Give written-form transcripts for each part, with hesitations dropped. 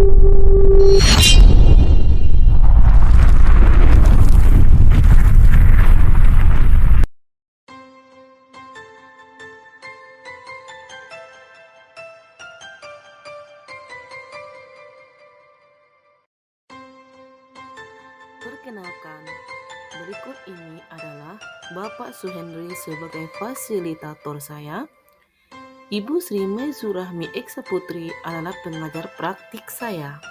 Perkenalkan, berikut ini adalah Bapak Suhendri sebagai fasilitator saya. Ibu Sri Mezurahmi Eksa Putri adalah pengajar praktik saya.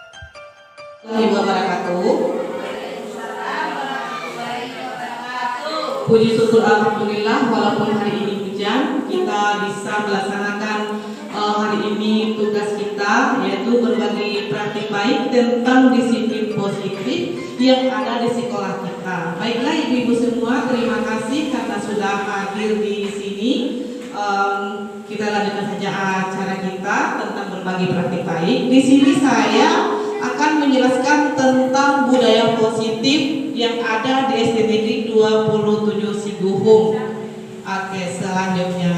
Assalamualaikum warahmatullahi wabarakatuh. Puji syukur alhamdulillah, walaupun hari ini hujan, kita bisa melaksanakan hari ini tugas kita, yaitu berbagi praktik baik tentang disiplin positif yang ada di sekolah kita. Baiklah ibu-ibu semua, terima kasih karena sudah hadir di sini. Kita lanjutkan saja acara kita tentang berbagi praktik baik. Di sini saya akan menjelaskan tentang budaya positif yang ada di SD Negeri 27 Siguhung. Oke, selanjutnya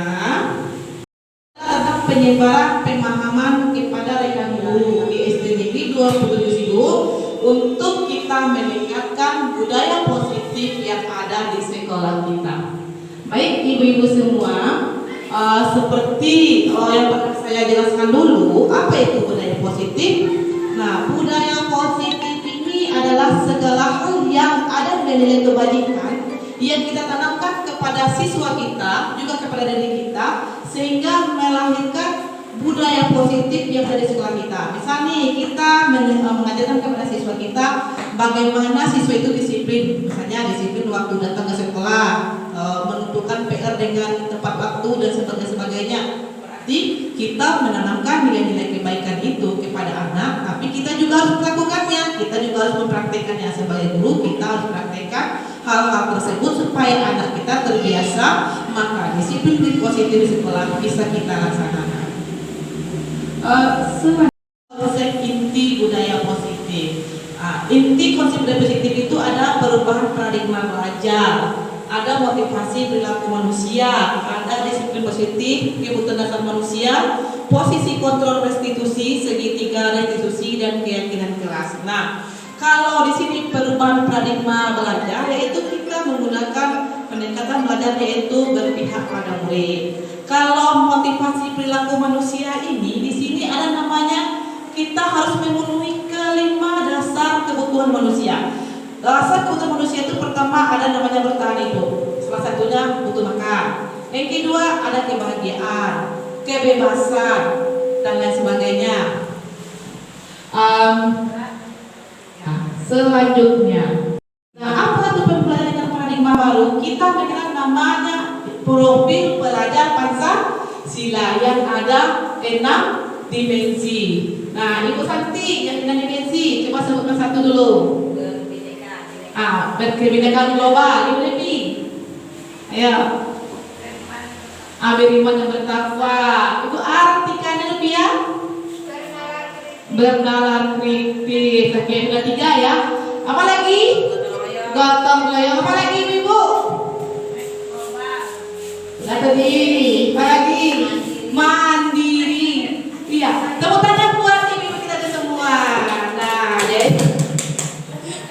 tentang penyebaran pemahaman kepada rekan guru di SD Negeri 27 Siguhung untuk kita meningkatkan budaya positif yang ada di sekolah kita. Baik ibu-ibu semua, seperti yang pernah saya jelaskan dulu, apa itu budaya positif? Nah, budaya positif ini adalah segala hal yang ada nilai kebajikan yang kita tanamkan kepada siswa kita, juga kepada diri kita, sehingga melahirkan budaya positif yang ada di sekolah kita. Misalnya kita mengajarkan kepada siswa kita bagaimana siswa itu disiplin, misalnya disiplin waktu datang ke sekolah, menentukan PR dengan tepat waktu dan sebagainya. Berarti kita menanamkan nilai-nilai kebaikan itu kepada anak, tapi kita juga harus melakukannya, kita juga harus mempraktikkannya. Sebagai guru kita harus praktekkan hal-hal tersebut supaya anak kita terbiasa, maka disiplin positif di sekolah bisa kita laksanakan. Konsep inti budaya positif. Inti konsep budaya positif itu ada perubahan paradigma belajar, ada motivasi perilaku manusia, ada disiplin positif, kebutuhan dasar manusia, posisi kontrol restitusi, segitiga restitusi, dan keyakinan kelas. Nah, kalau di sini perubahan paradigma belajar, yaitu kita menggunakan pendekatan belajar yaitu berpihak pada murid. Kalau motivasi perilaku manusia ini, di sini ada namanya kita harus memenuhi kelima dasar kebutuhan manusia. Dasar kebutuhan manusia itu pertama ada namanya bertahan hidup. Salah satunya butuh makan. Yang kedua ada kebahagiaan, kebebasan, dan lain sebagainya. Selanjutnya, nah apa itu pembelajaran paradigma baru? Kita mengenal namanya profil pelajar Pancasila yang ada 6 dimensi. Nah, Ibu Santi yang 6 dimensi, coba sebutkan satu dulu. Berkebinekaan global, Ibu Devi. Ayo. Beriman dan bertakwa. Ibu artikannya lebih ya. Bernalar kritis. Oke, udah 3 ya. Apa lagi? Gotong royong. Apa lagi Ibu? Udah tadi. Apa lagi? Mandiri. Iya. Tepuk tangan buat ibu kita semua. Nah, jadi.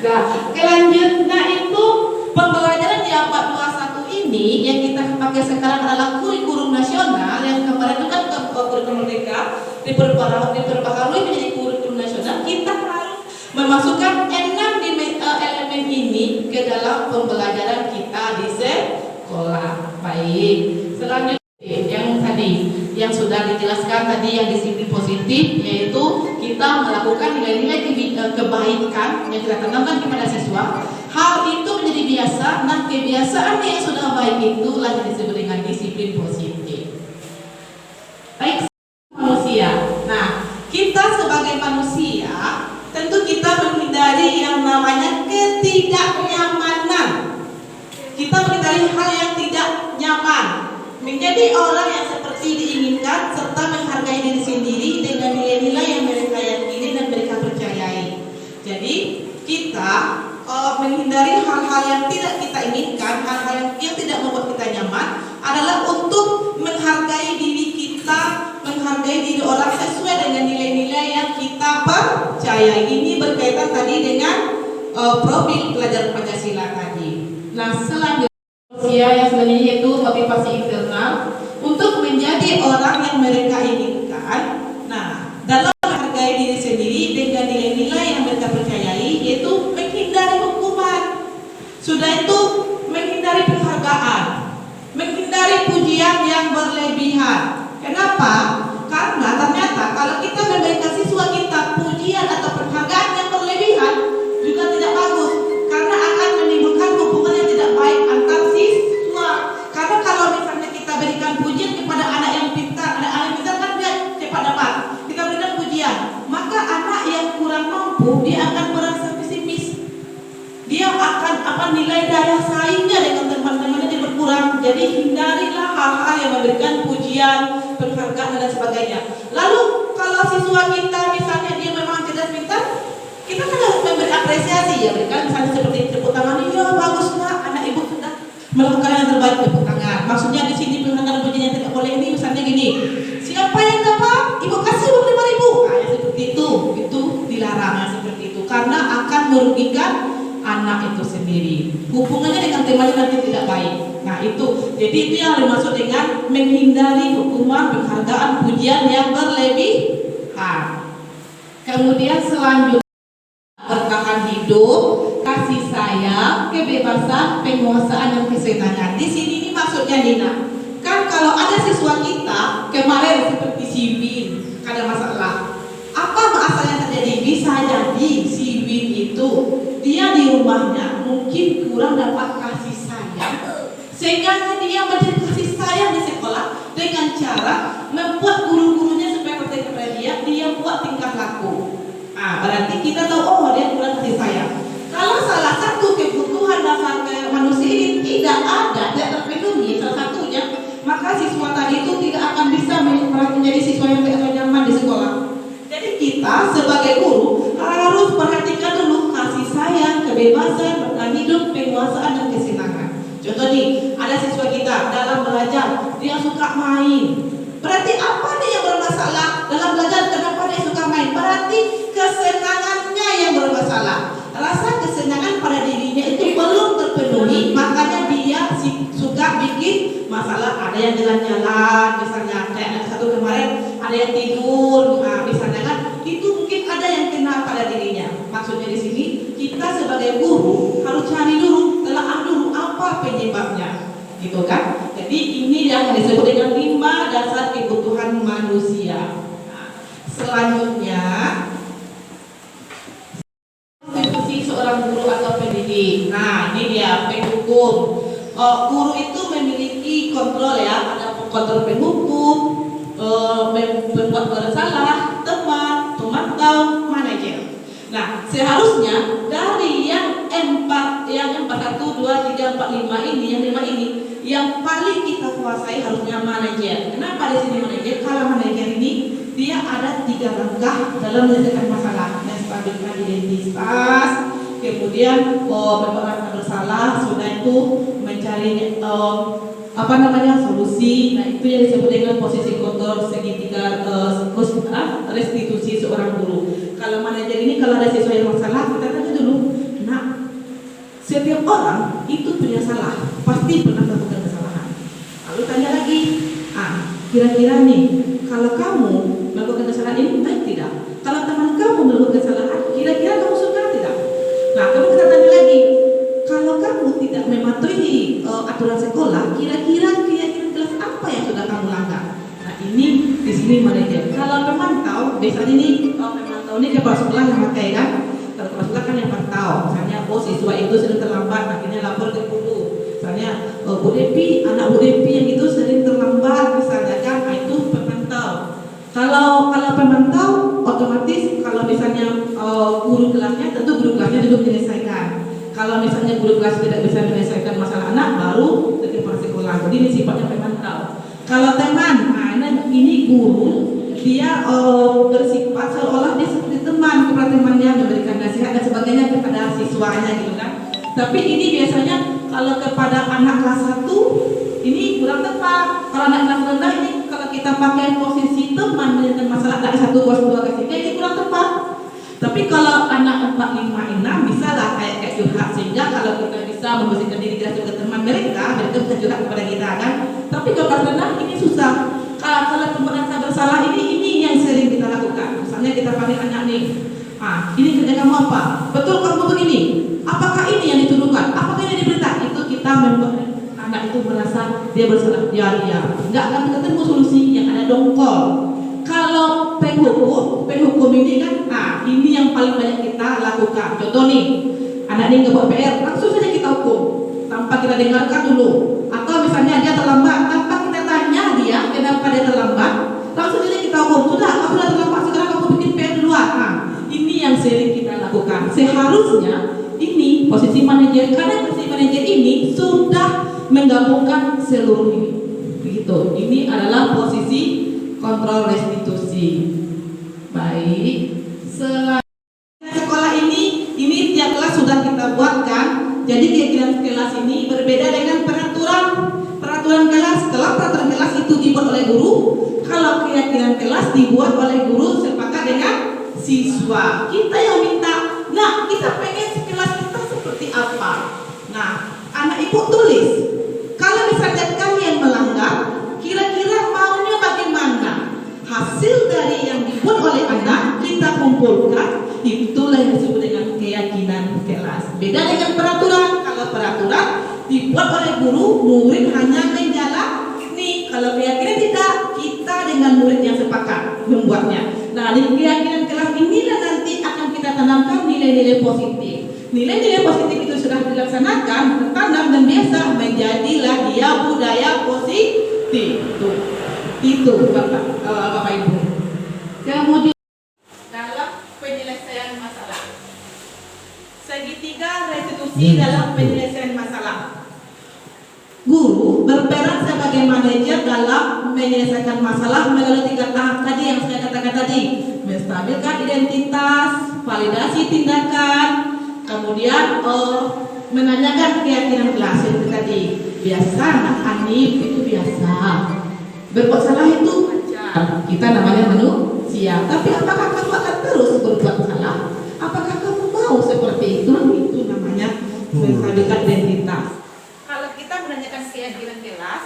Nah, selanjutnya itu pembelajaran di abad 21 ini yang kita pakai sekarang adalah kurikulum nasional yang kemarin itu kan kurikulum merdeka diperbaharui menjadi kurikulum nasional. Kita harus memasukkan 6 elemen ini ke dalam pembelajaran kita di sekolah. Baik. Selanjutnya yang tadi yang sudah dijelaskan tadi yang disiplin positif, yaitu kita melakukan nilai-nilai kebaikan yang kita tanamkan kepada siswa. Hal itu menjadi biasa. Nah, kebiasaan yang sudah baik itulah yang disebut dengan disiplin positif. Baik, manusia. Nah, kita sebagai manusia tentu kita menghindari yang namanya ketidaknyamanan. Kita menghindari hal yang tidak nyaman, menjadi orang yang seperti diinginkan, serta menghargai diri sendiri dengan nilai-nilai yang mereka yakini dan mereka percayai. Jadi kita menghindari hal-hal yang tidak kita inginkan, hal-hal yang tidak membuat kita nyaman, adalah untuk menghargai diri kita, menghargai diri orang sesuai dengan nilai-nilai yang kita percayai. terpercaya. Ini berkaitan tadi dengan profil pelajar Pancasila tadi. Nah, selanjutnya yang selanjutnya itu motivasi internal untuk menjadi orang yang mereka inginkan. Nah, dalam menghargai diri sendiri dengan nilai-nilai yang mereka percayai, yaitu menghindari hukuman. Sudah itu menghindari penghargaan, menghindari pujian yang berlebihan. Kenapa? Karena ternyata kalau kita memberikan siswa kita pujian atau penghargaan yang berlebihan juga tidak bagus, karena akan menimbulkan hubungan yang tidak baik antar siswa. Karena kalau misalnya kita berikan pujian kepada anak yang pintar, anak yang pintar kan dia cepat dapat. Kita berikan pujian, maka anak yang kurang mampu dia akan merasa pesimis. Dia akan nilai daya saingnya dengan teman-temannya dia berkurang. Jadi hindarilah hal-hal yang memberikan pujian, penghargaan dan sebagainya. Lalu kalau siswa kita misalnya dia memang cerdas pintar, kita kan harus memberi apresiasi ya, berikan misalnya seperti tepuk tangan, iya bagus nak, anak ibu sudah melakukan yang terbaik, tepuk tangan. Maksudnya di sini penghargaan pujian yang tidak boleh ini misalnya gini, siapa yang dapat ibu kasih 5.000. Nah, seperti itu dilarang ya, seperti itu karena akan merugikan anak itu sendiri. Hubungannya dengan temannya nanti tidak baik. Nah itu, jadi itu yang dimaksud dengan menghindari hukuman, penghargaan, pujian yang berlebihan. Kemudian selanjutnya bertahan hidup, kasih sayang, kebebasan, penguasaan dan kesenangan. Di sini ini maksudnya Nina. Kan kalau ada siswa kita kemarin seperti si Win ada masalah. Apa masalah yang terjadi? Bisa jadi si Win itu dia di rumahnya mungkin kurang dapat kasih sayang, sehingga dia menjadi kasih sayang di sekolah dengan cara membuat guru-gurunya supaya percaya kepada dia buat tingkah laku. Berarti kita tahu dia kurang kasih sayang. Kalau salah satu kebutuhan dasar manusia ini tidak terpenuhi salah satunya, maka siswa tadi itu tidak akan bisa menjadi siswa yang nyaman di sekolah. Jadi kita sebagai guru harus perhatikan dulu kasih sayang, kebebasan, bertahan hidup, penguasaan dan kesenangan. Contoh nih, ada siswa kita dalam belajar dia suka main. Berarti apa nih yang bermasalah dalam belajar? Kenapa dia suka main? Berarti kesenangannya yang bermasalah. Rasa kesenangan pada dirinya itu belum terpenuhi, makanya dia suka bikin masalah. Ada yang jalan-jalan, misalnya kayak satu kemarin ada yang tidur, misalnya kan itu mungkin ada yang kena pada dirinya. Maksudnya di sini kita sebagai guru harus cari dulu, telah dulu apa penyebabnya, gitu kan? Jadi ini yang disebut dengan 5 dasar kebutuhan manusia. Selanjutnya institusi seorang guru atau pendidik. Nah ini dia penghukum. Guru itu memiliki kontrol ya, ada kontrol penghukum, berbuat bersalah, teman, pemantau, manajer. Nah seharusnya dari yang 1, 2, 3, 4, 5 ini, yang 5 ini, yang paling kita kuasai harusnya manajer. Kenapa di sini manajer? Kalau manajer ini dia ada 3 langkah dalam menyelesaikan masalah. Menstabilkan identitas, kemudian berbuat bersalah, sudah itu mencari solusi. Nah itu yang disebut dengan posisi kontrol segitiga restitusi seorang guru. Kalau manajer ini kalau ada siswa yang masalah, kita tanya dulu, nah setiap orang itu punya salah, pasti pernah melakukan kesalahan. Lalu tanya lagi, kira-kira nih kalau kamu melakukan kesalahan ini baik tidak? Kalau teman kamu melakukan kesalahan, kira-kira kamu suka tidak? Nah kamu kita tanya lagi, kalau kamu tidak mematuhi aturan sekolah, kira-kira kelas apa yang sudah kamu langgar? Nah ini di sini manajer. Kalau pemantau, biasanya ini pemantau ini kepala sekolah yang pakai kan? Kalau kepala sekolah kan yang pantau. Misalnya siswa itu sering terlambat, akhirnya lapor ke guru. Misalnya Bu Depi, anak Bu Depi yang itu sering terlambat, misalnya kan? Nah itu pemantau. Kalau pemantau, otomatis kalau misalnya guru kelasnya, tentu guru kelasnya duduk menyelesaikan. Kalau misalnya guru kelas tidak bisa menyelesaikan masalah anak, baru ke kepala sekolah. Jadi ini sifatnya pemantau. Kalau teman, ini guru dia bersifat seolah dia seperti teman kepada temannya, memberikan nasihat dan sebagainya kepada siswanya gitu kan. Tapi ini biasanya kalau kepada anak kelas 1 ini kurang tepat. Kalau anak kelas rendah ini kalau kita pakai posisi teman menyelesaikan masalah dari 1 kelas 2 ke 3 ini kurang tepat. Tapi kalau 4, 5, 6 bisa lah kayak curhat, sehingga kalau kita bisa membersihkan diri kita juga teman mereka bisa curhat kepada kita kan. Tapi kalau kelas rendah ini susah. Kalau tempat rasa bersalah ini yang sering kita lakukan. Misalnya kita panggil anak nih, ini kerja kamu apa? Betul kamu begini? Apakah ini yang dituduhkan? Apakah ini diberita? Itu kita membuat anak itu merasa dia bersalah. Ya dia nggak akan ketemu solusi yang ada dongkol. Kalau penghukum ini kan, ini yang paling banyak kita lakukan. Contoh nih, anak ini nggak buat PR, langsung saja kita hukum tanpa kita dengarkan dulu. Atau misalnya dia terlambat, tanpa kita tanya dia kenapa dia terlambat, langsung saja kita hukum. Sudah, kamu sudah terlambat, sekarang kamu bikin PR duluan. Ini yang sering kita lakukan. Seharusnya ini posisi manajer, karena posisi manajer ini sudah menggabungkan seluruh ini. Begitu. Ini adalah posisi kontrol restitusi. Baik. Sekolah ini tiap kelas sudah kita buatkan. Jadi kegiatan kelas ini berbeda dengan peraturan kelas. Kalau peraturan kelas itu dibuat oleh guru, kalau keyakinan kelas dibuat oleh guru sepakat dengan siswa. Kita yang minta, nah kita pengen kelas kita seperti apa. Nah, anak ibu tulis. Kalau misalnya kalian melanggar, kira-kira maunya bagaimana? Hasil dari yang dibuat oleh anak kita kumpulkan, itulah yang disebut dengan keyakinan kelas. Beda dengan peraturan. Kalau peraturan dibuat oleh guru, murid hanya menjalani. Kalau keyakinan tidak, kita dengan murid yang sepakat membuatnya. Nah, di keyakinan kelas inilah nanti akan kita tanamkan nilai-nilai positif. Nilai-nilai positif itu sudah dilaksanakan, tertanam dan biasa, menjadilah dia budaya positif. Itu Bapak Ibu. Kemudian dalam penyelesaian masalah, segitiga restitusi dalam penyelesaian masalah. Guru berperan sebagai manajer dalam menyelesaikan masalah melalui 3 tahap tadi yang saya katakan tadi: menstabilkan identitas, validasi tindakan, kemudian menanyakan keyakinan kelas itu tadi. Biasa anak Hanif itu biasa berbuat salah, itu wajar, kita namanya manusia. Tapi apakah kamu akan terus berbuat salah? Apakah kamu mau seperti itu? Itu namanya menstabilkan identitas. Kalau kita menanyakan keyakinan kelas,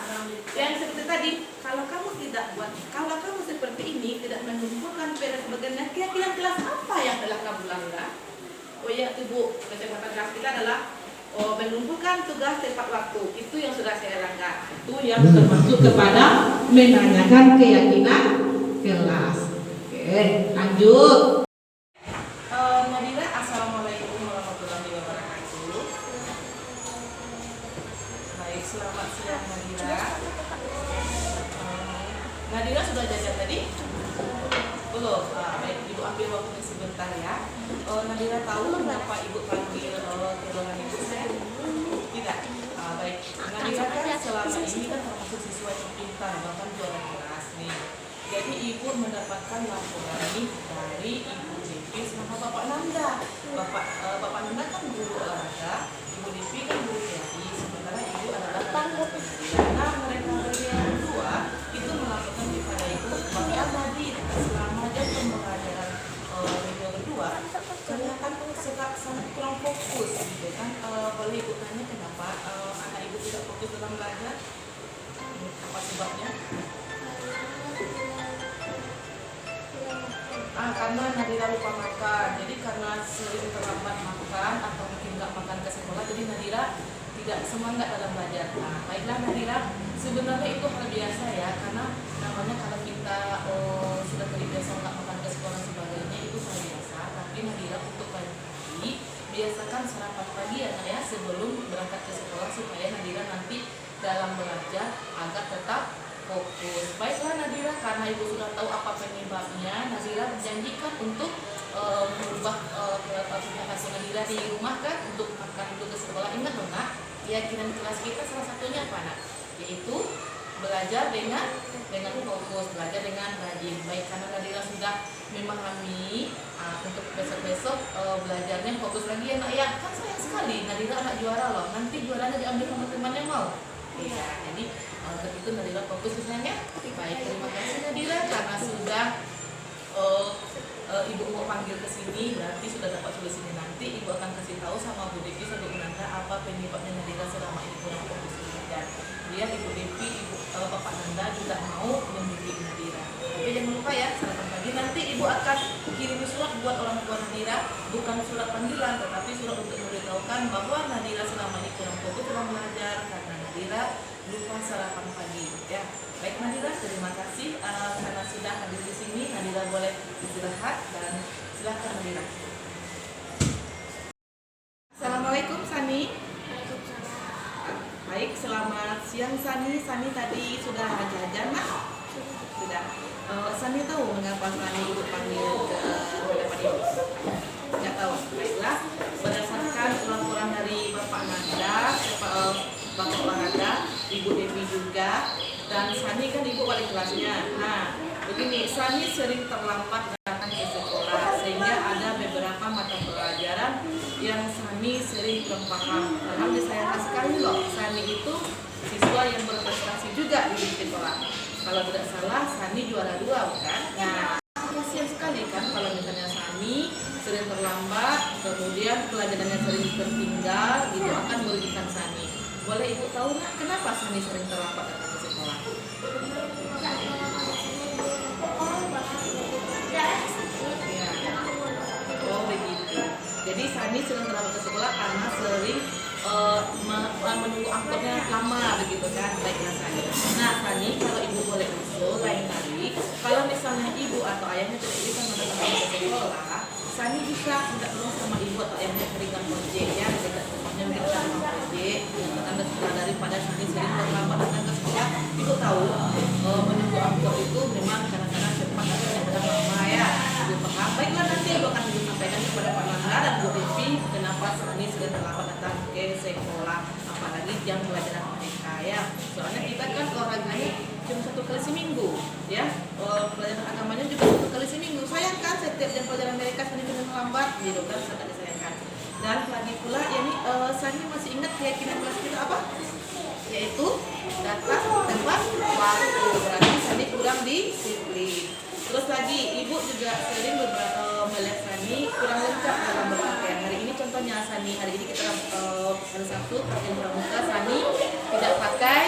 yang seperti tadi, kalau kamu seperti ini, tidak mengumpulkan pada sebagainya, keyakinan kelas apa yang telah kamu langgar? Oh ya, Bu, kesempatan kelas kita adalah menumbuhkan tugas tepat waktu. Itu yang sudah saya langgar. Itu yang termasuk kepada menanyakan keyakinan kelas. Oke, lanjut. Nadira, assalamualaikum warahmatullahi wabarakatuh. Baik, selamat siang Nadira. Nadira sudah jajan tadi? Belum. Baik, Ibu ambil waktunya sebentar ya. Nadira tahu kenapa Ibu panggil tolongan Ibu saya? Tidak. Baik. Nadira kan selama ini kan termasuk siswa yang pintar, bahkan juara kelas nih. Jadi Ibu mendapatkan laporan nih dari Ibu Devi sama Bapak Nanda. Bapak Nanda kan guru olahraga, Ibu Devi kan guru TI, sementara Ibu adalah tangguh. Nah, mereka berdua itu melakukan kepada Ibu bahwa tadi selama jam pembelajaran mereka berdua kelihatan sangat kurang fokus gitu kan. Boleh Ibu tanya kenapa anak Ibu tidak fokus dalam belajar? Apa sebabnya? Karena Nadira lupa makan. Jadi karena sering terlambat makan atau mungkin nggak makan ke sekolah, jadi Nadira tidak semangat dalam belajar. Nah, baiklah Nadira, sebenarnya itu hal biasa ya, karena namanya kalau kita sudah terbiasa nggak makan ke sekolah sebagainya, itu hal biasa. Tapi Nadira untuk pagi biasakan sarapan pagi ya sebelum berangkat ke sekolah, supaya Nadira nanti dalam belajar agar tetap fokus. Baiklah Nadira, karena Ibu sudah tahu apa penyebabnya, Nadira berjanjikan untuk merubah aktivitas Nadira di rumah kan, untuk makan dulu ke sekolah. Ingat dong Nak, keyakinan kelas kita salah satunya apa Nak? Yaitu belajar dengan fokus, belajar dengan rajin. Baik, karena Nadira sudah memahami, untuk besok-besok belajarnya fokus lagi ya Nak ya. Kan sayang sekali Nadira anak juara loh, nanti juaranya diambil sama teman yang mau. Iya, jadi begitu Nadira fokus misalnya. Baik, terima kasih Nadira karena sudah Ibu mau panggil ke sini berarti sudah dapat solusinya. Nanti Ibu akan kasih tahu sama Bu Devi sama Bu Nanda apa penyebabnya Nadira selama ini kurang fokus belajar. Biar Ibu Devi, Bapak Nanda juga mau membimbing Nadira. Oke, jangan lupa ya, sarapan pagi nanti Ibu akan kirim surat buat orang tua Nadira, bukan surat panggilan tetapi surat untuk memberitahukan bahwa Nadira selama ini kurang fokus dalam belajar karena Nadira lupa sarapan pagi ya. Baik Nadira, terima kasih karena sudah hadir di sini. Nadira boleh istirahat dan silakan Nadira. Assalamualaikum Sani. Baik, selamat siang Sani. Sani tadi sudah jajan nak? Sudah. Sani tahu mengapa Sani Ibu panggil ke hadapan Ibu? Tidak tahu. Baiklah, berdasarkan laporan dari Bapak Nanda, Bapak Nanda, Ibu Devi juga, dan Sani kan Ibu wali kelasnya. Nah, begini, Sani sering terlambat datang ke sekolah sehingga ada beberapa mata pelajaran yang Sani sering kurang paham. Padahal disayangkan sekali loh, Sani itu siswa yang berprestasi juga di sekolah. Kalau tidak salah, Sani juara 2 bukan? Nah, kasihan sekali kan kalau misalnya Sani sering terlambat, kemudian pelajarannya sering tertinggal, itu akan merugikan Sani. Boleh Ibu tahu nggak kenapa Sani sering terlambat datang ke sekolah? Ya. Oh begitu. Jadi Sani sering terlambat ke sekolah karena sering menunggu angkotnya lama begitu kan. Baiklah Sani. Nah Sani, kalau Ibu boleh usul lain kali, kalau misalnya Ibu atau ayahnya tidak bisa mendatangkan ke sekolah, Sani bisa minta tolong sama Ibu atau ayahnya berikan proyek ya, dekat rumahnya berikan proyek tanda sekolah. Daripada Sani sering terlambat datang ke sekolah. Ibu tahu menunggu angkot itu memang kadang-kadang cepat atau kadang-kadang lama ya. Ibu paham. Baiklah, nanti Ibu akan sampaikan kepada Pak Nanda dan Bu Devi kenapa Sani sering terlambat datang ke sekolah, apalagi jam pelajaran mereka ya. Soalnya kita kan olahraganya cuma 1 kali seminggu ya, pelajaran agamanya juga 1 kali seminggu. Sayang kan setiap jam pelajaran mereka Sani sering terlambat gitu kan, sangat disayangkan. Dan lagi pula ya ini Sani masih ingat keyakinan kelas kita apa? Yaitu datang tepat waktu, berarti Sani kurang disiplin. Terus lagi Ibu juga sering melihat Sani kurang lengkap dalam berpakaian. Hari ini contohnya Sani, hari ini kita hari Sabtu pakaian pramuka, Sani tidak pakai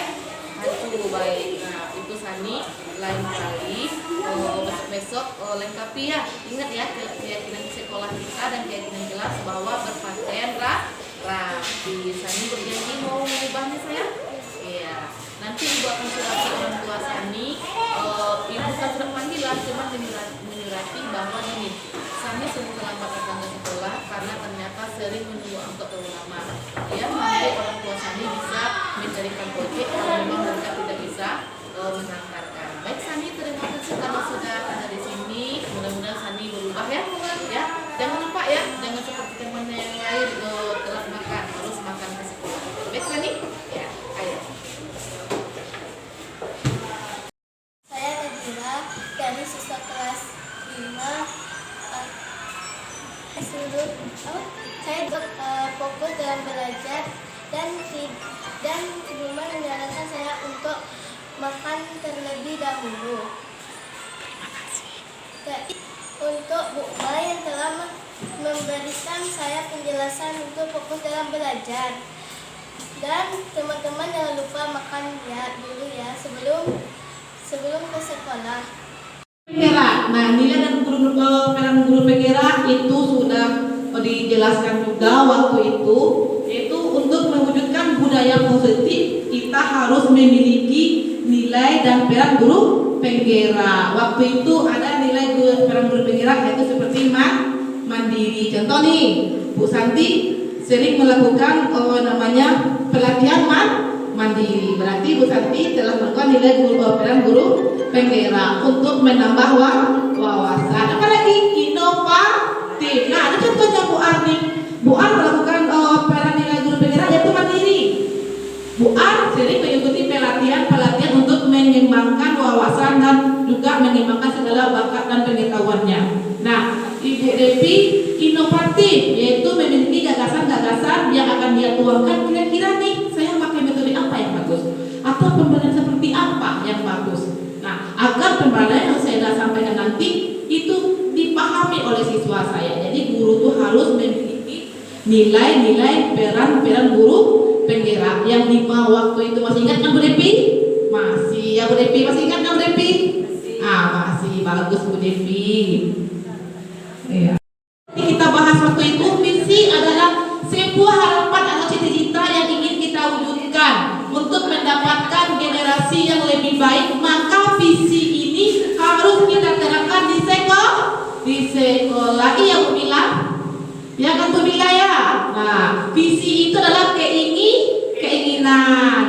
baju baik. Nah itu Sani lain kali besok lengkapi ya. Ingat ya keyakinan sekolah kita dan keyakinan kelas bahwa berpakaian rapi. Sani berjanji mau mengubahnya sayang? Iya. Nanti Ibu akan surati orang tua Sani. Ibu kan sudah panggilan, cuma menyurati bahwa ini Sani sering terlambat datang ke sekolah karena ternyata sering menunggu angkot terlalu lama. Ya, nanti orang tua Sani bisa mencarikan proyek kalau memang mereka tidak bisa mengantarkan. Baik Sani, terima kasih karena sudah ada di sini. Mudah-mudahan Sani berubah ya. Ya, jangan lupa ya, jangan seperti temannya yang lain telat makan, harus makan ke sekolah. Baik Sani, ya, ayo. Saya Nadira dari siswa kelas 5 saya fokus dalam belajar dan rumah menyarankan saya untuk makan terlebih dahulu. Jadi, untuk Bu Ma yang telah memberikan saya penjelasan untuk fokus dalam belajar. Dan teman-teman jangan lupa makan ya dulu ya sebelum ke sekolah. Penggerak. Nah, nilai dan peran guru penggerak itu sudah dijelaskan juga waktu itu, yaitu untuk mewujudkan budaya positif kita harus memiliki nilai dan peran guru penggerak. Waktu itu ada nilai peran guru penggerak yaitu seperti mandiri. Contoh nih, Bu Santi sering melakukan pelatihan mandiri. Berarti Bu Santi telah melakukan nilai peran guru penggerak untuk menambah wawasan. Apalagi inovatif. Nah, ada contohnya Bu Arni. Bu Ar melakukan peran nilai guru penggerak yaitu mandiri. Bu Ar sering mengikuti pelatihan untuk mengembangkan wawasan dan juga mengembangkan segala bakat dan pengetahuannya. Nah, Ibu Devi inovatif, yaitu memiliki gagasan-gagasan yang akan dia tuangkan. Kira-kira nih, saya pakai metode apa yang bagus? Atau pembelajaran seperti apa yang bagus? Nah, agar pembelajaran yang saya sampaikan nanti itu dipahami saya. Jadi guru tuh harus memiliki nilai-nilai peran guru penggerak. Yang 5 waktu itu masih ingat kan Bu Depi? Masih ya Bu Depi, masih ingat kan Bu Depi? Masih bagus Bu Depi. Iya. Kita bahas waktu itu, visi adalah sebuah harapan atau cita-cita yang ingin kita wujudkan untuk mendapatkan generasi yang lebih baik. Maka visi ini harus kita terapkan di sekolah. Iya Bu Mila? Ya kan Bu Mila ya? Nah, visi itu adalah keinginan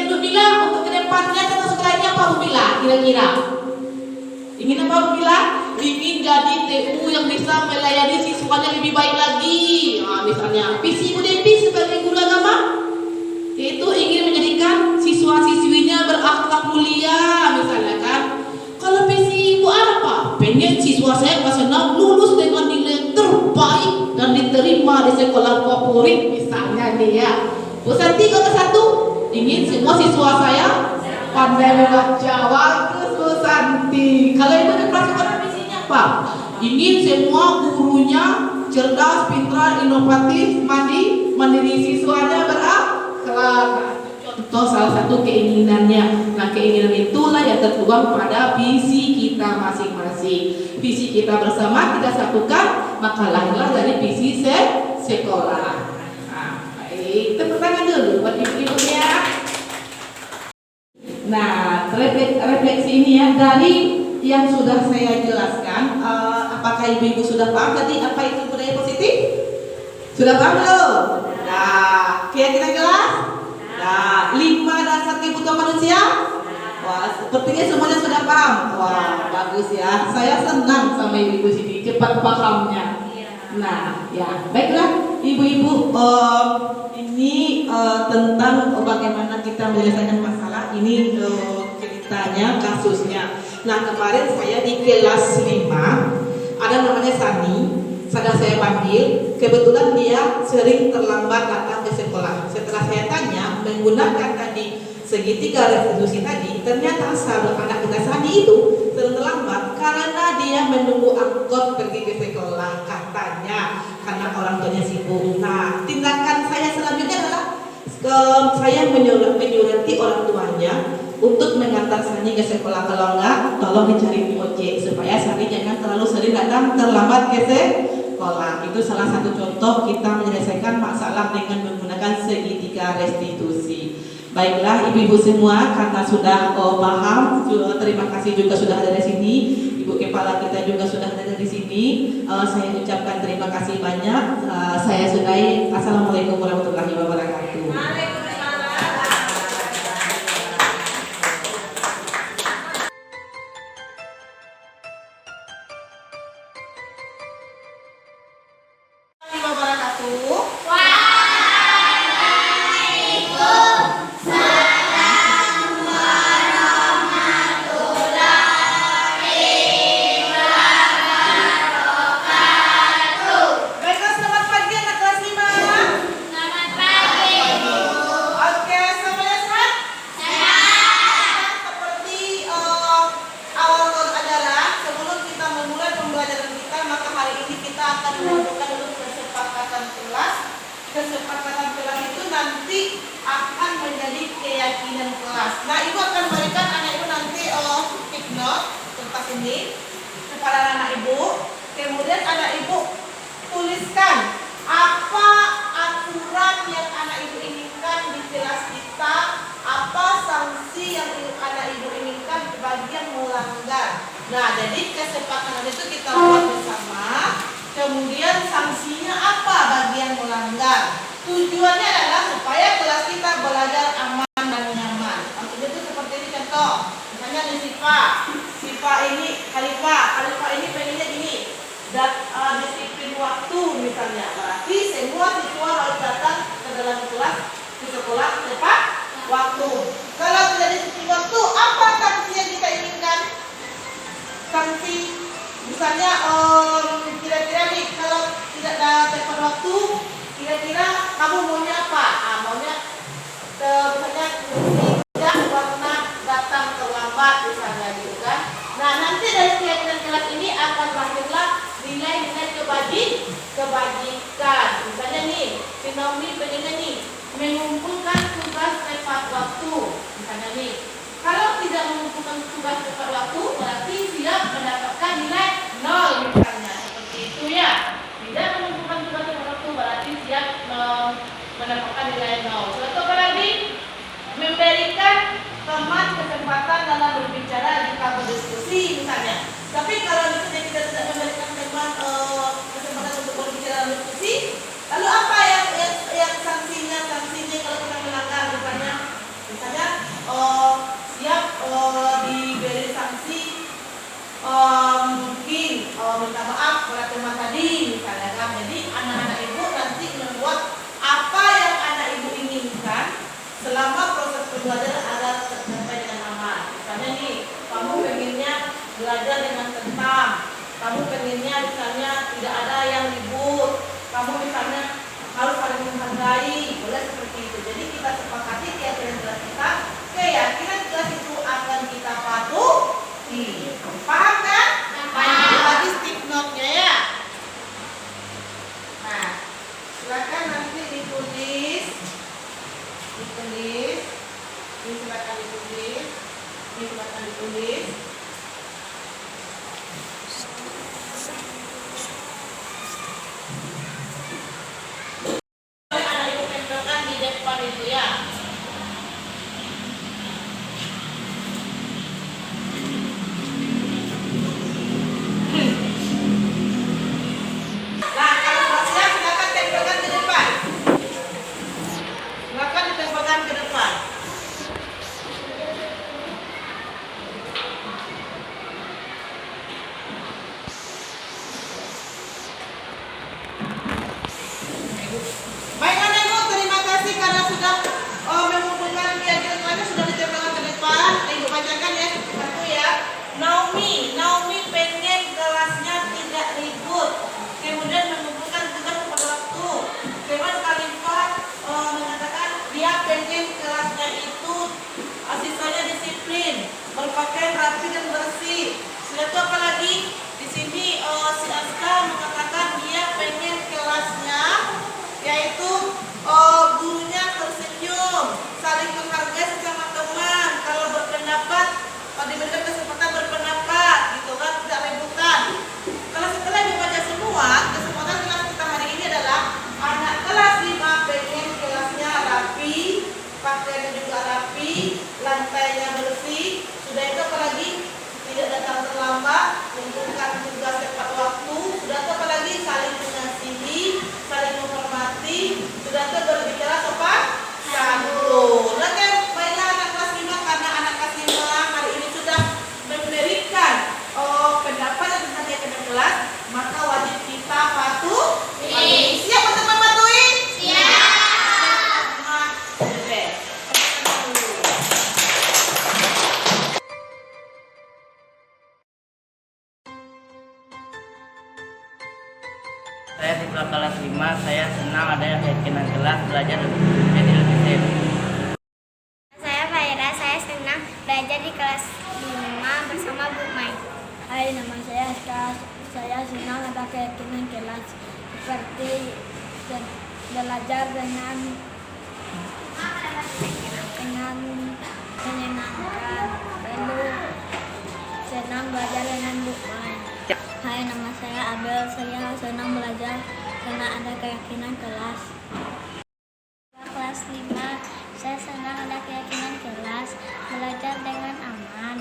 Bu Mila untuk kedepannya atau sekolahnya apa Bu Mila? Kira-kira ingin apa Bu Mila? Ingin jadi TU yang bisa melayani siswanya lebih baik lagi. Nah, misalnya visi Bu Depi sebagai guru agama yaitu ingin menjadikan siswa-siswinya berakhlak mulia misalnya kan. Kalau visi Ibu apa? Pengen siswa saya kelas 6 lulus dengan nilai terbaik dan diterima di sekolah favorit misalnya nih ya. Bu Santi kata satu, ingin semua siswa saya pandai membaca. Bagus Bu Santi. Kalau Ibu di sekolah visinya apa? Ingin semua gurunya cerdas, pintar, inovatif, mandiri siswanya berakhlak. Contoh salah satu keinginannya. Nah, keinginan itulah yang tertuang pada visi kita masing-masing. Visi kita bersama kita satukan, maka lahirlah dari visi sekolah. Nah, baik, tepuk tangan dulu buat ibu-ibu ya. Nah, refleksi ini ya dari yang sudah saya jelaskan. Apakah ibu-ibu sudah paham tadi apa itu budaya positif? Sudah paham belum? Nah, kira-kira jelas? Nah, 5 dasar kebutuhan manusia? Wah, sepertinya semuanya sudah paham. Wah, bagus ya. Saya senang sama ibu-ibu sini, cepat pahamnya. Nah, ya, baiklah ibu-ibu. Ini tentang bagaimana kita menyelesaikan masalah. Ini ceritanya, kasusnya. Nah, kemarin saya di kelas 5 ada namanya Sani. Sedang saya panggil, kebetulan dia sering terlambat datang ke sekolah. Setelah saya tanya, menggunakan tadi segitiga restitusi tadi, ternyata sahabat anak kita Sani itu sering terlambat karena dia menunggu angkot pergi ke sekolah katanya, karena orang tuanya sibuk. Nah, tindakan saya selanjutnya adalah saya menyurati orang tuanya untuk mengantar Sani ke sekolah. Kalau enggak, tolong dicari ojek supaya Sani jangan terlalu sering datang terlambat ke sekolah. Itu salah satu contoh kita menyelesaikan masalah dengan menggunakan segitiga restitusi. Baiklah ibu-ibu semua, karena sudah paham, terima kasih juga sudah ada di sini. Ibu kepala kita juga sudah ada di sini. Saya ucapkan terima kasih banyak. Saya sudahi. Assalamualaikum warahmatullahi wabarakatuh. Kesepakatan kelas itu nanti akan menjadi keyakinan kelas. Nah, ibu akan berikan anak ibu nanti take note tentang ini kepada anak ibu. Kemudian anak ibu tuliskan apa aturan yang anak ibu inginkan di kelas kita, apa sanksi yang anak ibu inginkan bagi yang melanggar. Nah, jadi kesepakatan itu kita buat bersama. Kemudian sanksinya apa bagi yang melanggar? Tujuannya adalah supaya kelas kita belajar aman dan nyaman. Maksudnya itu seperti ini contoh. Misalnya di Siva ini Khalifah ini pengennya gini. Disiplin waktu misalnya. Berarti semua siswa harus datang ke dalam kelas di sekolah tepat waktu. Kalau tidak disiplin waktu, apa sanksi yang kita inginkan? Sanksi misalnya kira-kira nih kalau tidak tepat waktu, kira-kira kamu maunya apa? Maunya misalnya tidak warna datang terlambat misalnya gitu kan. Nah, nanti dari keyakinan kelas ini akan lahirlah nilai-nilai kebajikan. Misalnya nih, si Naomi pengennya nih mengumpulkan tugas tepat waktu. Misalnya nih, kalau tidak mengumpulkan tugas tepat waktu, berarti siap mendapatkan nilai 0 misalnya. Seperti itu ya. Tidak mengumpulkan tugas tepat waktu, berarti siap mendapatkan nilai 0. Contoh apa lagi? Memberikan teman kesempatan dalam berbicara jika berdiskusi misalnya. Tapi kalau misalnya kita tidak memberikan teman kesempatan untuk berbicara dalam diskusi, lalu apa yang sanksinya kalau kita melanggar misalnya siap diberi sanksi mungkin minta maaf kepada teman tadi misalnya kan. Jadi anak-anak ibu nanti membuat apa yang anak ibu inginkan selama proses pembelajaran agar tercapai dengan aman. Misalnya nih, kamu pengennya belajar dengan tenang, kamu pengennya misalnya tidak ada yang ribut, kamu misalnya harus saling menghargai, boleh seperti itu. Jadi kita sepakati keyakinan kelas kita, keyakinan kelas itu akan kita patuhi. Paham kan? Paham. Lagi stick note-nya ya. Nah, silakan nanti ditulis. Ini silakan ditulis. Anak ibu tempelkan di depan itu ya. Nah, kalau sudah siap silakan tempelkan ke depan. Silakan ditempelkan ke depan. Baiklah Ibu, terima kasih karena sudah mengumpulkan keyakinan kelasnya sudah ditempelkan ke depan. Ibu bacakan ya satu ya. Naomi pengen kelasnya tidak ribut. Kemudian mengumpulkan tugas pada waktu. Kemudian Khalifah mengatakan dia pengen kelasnya itu siswanya disiplin, berpakaian rapi dan bersih. Sudah itu apa lagi? Di sini si Aska mengatakan dia pengen kelasnya yaitu gurunya tersenyum, saling menghargai sesama teman, kalau berpendapat diberikan kesempatan berpendapat gitu kan, tidak rebutan. Kalau setelah dibaca semua, kesempatan kelas kita hari ini adalah anak kelas 5 pengen kelasnya rapi, pakaiannya juga rapi, lantainya bersih. Sudah itu apa lagi? Tidak datang terlambat, mengumpulkan tugas tepat waktu. Sudah itu apa lagi? Saling mengasihi, saling menghormati. Sudah itu berbicara sopan santun. Oke, baiklah anak kelas 5, karena anak kelas 5 hari ini sudah memberikan pendapat tentang keyakinan kelas, maka wajib kita patuhi. Siap untuk mematuhi? Siap. Oke. Saya siswa kelas 5, saya senang ada keyakinan kelas belajar menjadi lebih sehat. Saya Faira, saya senang belajar di kelas 5 bersama Bu Mai. Hai, nama saya Aska. Saya senang ada keyakinan kelas seperti belajar dengan menyenangkan. Lalu senang belajar dengan Bu Mai. Hai, nama saya Abel. Saya senang belajar karena ada keyakinan kelas. Kelas 5, saya senang ada keyakinan kelas, belajar dengan aman.